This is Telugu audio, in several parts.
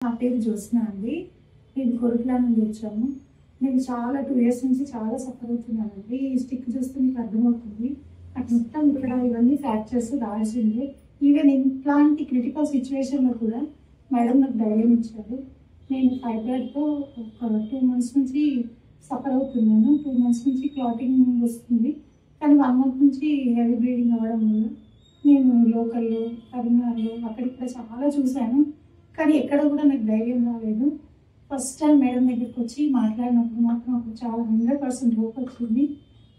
నా పేరు జ్యోత్స్న అండి. నేను కోరుట్ల నుండి వచ్చాము. నేను చాలా 2 ఇయర్స్ నుంచి చాలా సఫర్ అవుతున్నానండి. ఈ స్టిక్ చూస్తే మీకు అర్థమవుతుంది. నాకు మొత్తం ఇక్కడ ఇవన్నీ ఫ్రాక్చర్స్ రావాల్సిందే. ఈవెన్ ఇట్లాంటి క్రిటికల్ సిచ్యువేషన్లో కూడా మేడం నాకు ధైర్యం ఇచ్చారు. నేను ఫైబ్రాయిడ్తో ఒక 2 మంత్స్ నుంచి సఫర్ అవుతున్నాను. 2 మంత్స్ నుంచి క్లాటింగ్ వస్తుంది, కానీ 1 మంత్ నుంచి హెవీ బ్లీడింగ్ అవ్వడం వల్ల నేను లోకల్లో, కరీంనగర్లో అక్కడిక్కడ చాలా చూశాను, కానీ ఎక్కడ కూడా నాకు ధైర్యం రాలేదు. ఫస్ట్ టైం మేడం దగ్గరికి వచ్చి మాట్లాడినప్పుడు మాత్రం నాకు చాలా 100% హోప్ వచ్చింది.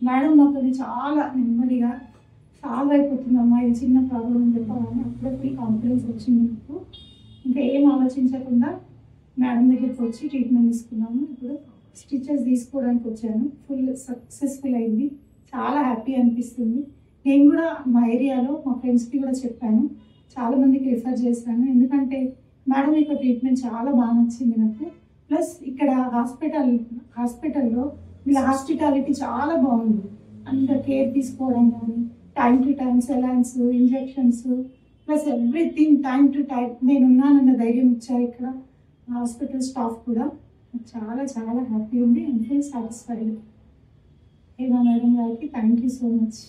మేడం నాతో చాలా నెమ్మదిగా సాల్వ్ అయిపోతుందమ్మా, ఇది చిన్న ప్రాబ్లం అని చెప్పాలని అప్పుడప్పుడు కాన్ఫిడెన్స్ వచ్చింది నాకు. ఇంకా ఏం ఆలోచించకుండా మేడం దగ్గరికి వచ్చి ట్రీట్మెంట్ తీసుకున్నాము. ఇప్పుడు స్టిచెస్ తీసుకోవడానికి వచ్చాను. ఫుల్ సక్సెస్ఫుల్ అయింది. చాలా హ్యాపీ అనిపిస్తుంది. నేను కూడా మా ఏరియాలో మా ఫ్రెండ్స్కి కూడా చెప్పాను, చాలామందికి రిఫర్ చేశాను. ఎందుకంటే మేడం యొక్క ట్రీట్మెంట్ చాలా బాగా నచ్చింది నాకు. ప్లస్ ఇక్కడ హాస్పిటల్లో వీళ్ళ హాస్పిటాలిటీ చాలా బాగుంది. అంత కేర్ తీసుకోవడం కానీ, టైం టు టైం సెలాన్స్, injections, plus everything time to time నేనున్నానన్న ధైర్యం ఇచ్చారు ఇక్కడ హాస్పిటల్ స్టాఫ్ కూడా. నాకు చాలా చాలా హ్యాపీ ఉంది. And full satisfied. Hema madam గారికి థ్యాంక్ యూ సో మచ్.